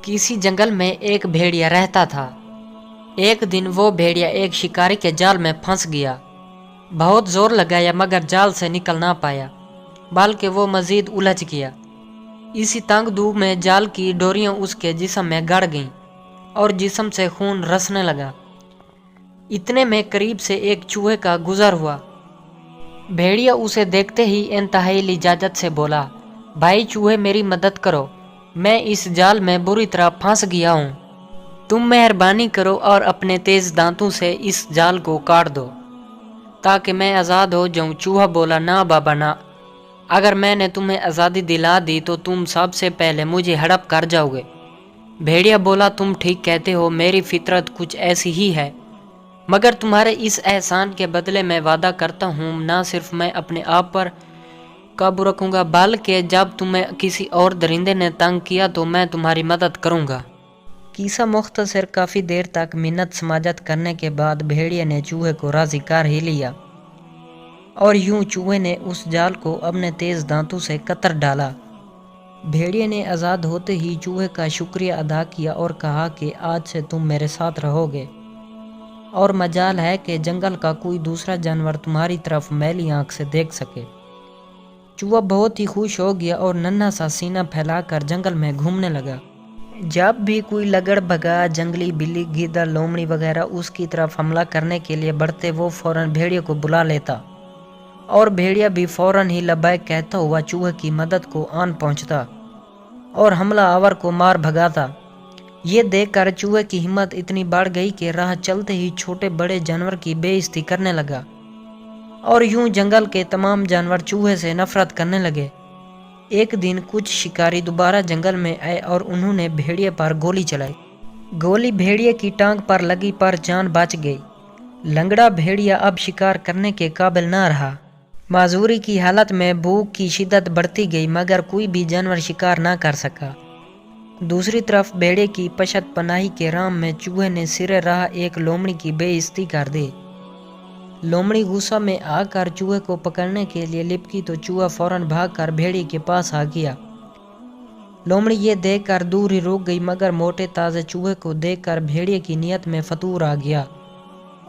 किसी जंगल में एक भेड़िया रहता था। एक दिन वो भेड़िया एक शिकारी के जाल में फंस गया। बहुत जोर लगाया मगर जाल से निकल ना पाया, बल्कि वो मजीद उलझ गया। इसी तंग धूप में जाल की डोरियां उसके जिस्म में गड़ गईं और जिस्म से खून रसने लगा। इतने में करीब से एक चूहे का गुजर हुआ। भेड़िया उसे देखते ही इंतहाई लिजाजत से बोला, भाई चूहे, मेरी मदद करो, मैं इस जाल में बुरी तरह फंस गया हूँ। तुम मेहरबानी करो और अपने तेज दांतों से इस जाल को काट दो ताकि मैं आज़ाद हो जाऊं। चूहा बोला, ना बाबा ना, अगर मैंने तुम्हें आज़ादी दिला दी तो तुम सबसे पहले मुझे हड़प कर जाओगे। भेड़िया बोला, तुम ठीक कहते हो, मेरी फितरत कुछ ऐसी ही है, मगर तुम्हारे इस एहसान के बदले मैं वादा करता हूँ ना सिर्फ मैं अपने आप पर काबू रखूंगा, बल्कि जब तुम्हें किसी और दरिंदे ने तंग किया तो मैं तुम्हारी मदद करूंगा। किस्सा मुख्तसर, काफ़ी देर तक मिन्नत समाजत करने के बाद भेड़िया ने चूहे को राज़ी कर ही लिया और यूं चूहे ने उस जाल को अपने तेज दांतों से कतर डाला। भेड़िया ने आज़ाद होते ही चूहे का शुक्रिया अदा किया और कहा कि आज से तुम मेरे साथ रहोगे और मजाल है कि जंगल का कोई दूसरा जानवर तुम्हारी तरफ मैली आंख से देख सके। चूहा बहुत ही खुश हो गया और नन्हा सा सीना फैलाकर जंगल में घूमने लगा। जब भी कोई लगड़ भगा जंगली बिल्ली, गीदड़, लोमड़ी वगैरह उसकी तरफ हमला करने के लिए बढ़ते, वो फौरन भेड़िया को बुला लेता और भेड़िया भी फौरन ही लबैक कहता हुआ चूहे की मदद को आन पहुंचता और हमला आवर को मार भगाता। ये देखकर चूहे की हिम्मत इतनी बढ़ गई कि राह चलते ही छोटे बड़े जानवर की बेइज्जती करने लगा और यूं जंगल के तमाम जानवर चूहे से नफरत करने लगे। एक दिन कुछ शिकारी दोबारा जंगल में आए और उन्होंने भेड़िए पर गोली चलाई। गोली भेड़िए की टांग पर लगी पर जान बच गई। लंगड़ा भेड़िया अब शिकार करने के काबिल न रहा। माजूरी की हालत में भूख की शिद्दत बढ़ती गई मगर कोई भी जानवर शिकार न कर सका। दूसरी तरफ भेड़िए की पशत पनाही के राम में चूहे ने सिरे राह एक लोमड़ी की बेइज्जती कर दी। लोमड़ी गुस्सा में आकर चूहे को पकड़ने के लिए लिपकी तो चूहा फौरन भागकर भेड़िए के पास आ गया। लोमड़ी ये देखकर दूर ही रुक गई मगर मोटे ताजे चूहे को देखकर भेड़िए की नीयत में फतूर आ गया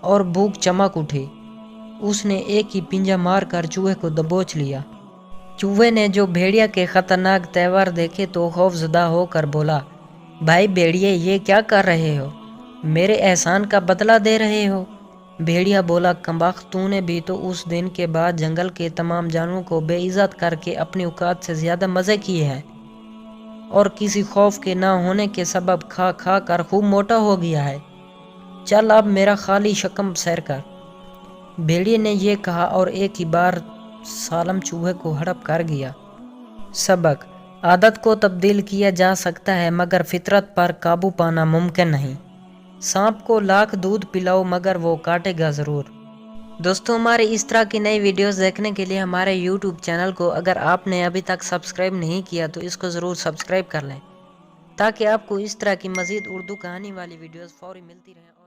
और भूख चमक उठी। उसने एक ही पिंजा मारकर चूहे को दबोच लिया। चूहे ने जो भेड़िया के खतरनाक तेवर देखे तो खौफजदा होकर बोला, भाई भेड़िए, ये क्या कर रहे हो? मेरे एहसान का बदला दे रहे हो? भेड़िया बोला, कमबख्त, तूने भी तो उस दिन के बाद जंगल के तमाम जानवरों को बेइज्जत करके अपनी औकात से ज्यादा मजे किए हैं और किसी खौफ के ना होने के सबब खा खा कर खूब मोटा हो गया है। चल अब मेरा खाली शकम सैर कर। भेड़िए ने यह कहा और एक ही बार सालम चूहे को हड़प कर गया। सबक, आदत को तब्दील किया जा सकता है मगर फितरत पर काबू पाना मुमकिन नहीं। सांप को लाख दूध पिलाओ मगर वो काटेगा ज़रूर। दोस्तों, हमारे इस तरह की नई वीडियोस देखने के लिए हमारे YouTube चैनल को अगर आपने अभी तक सब्सक्राइब नहीं किया तो इसको ज़रूर सब्सक्राइब कर लें ताकि आपको इस तरह की मज़ीद उर्दू कहानी वाली वीडियोस फौरी मिलती रहें।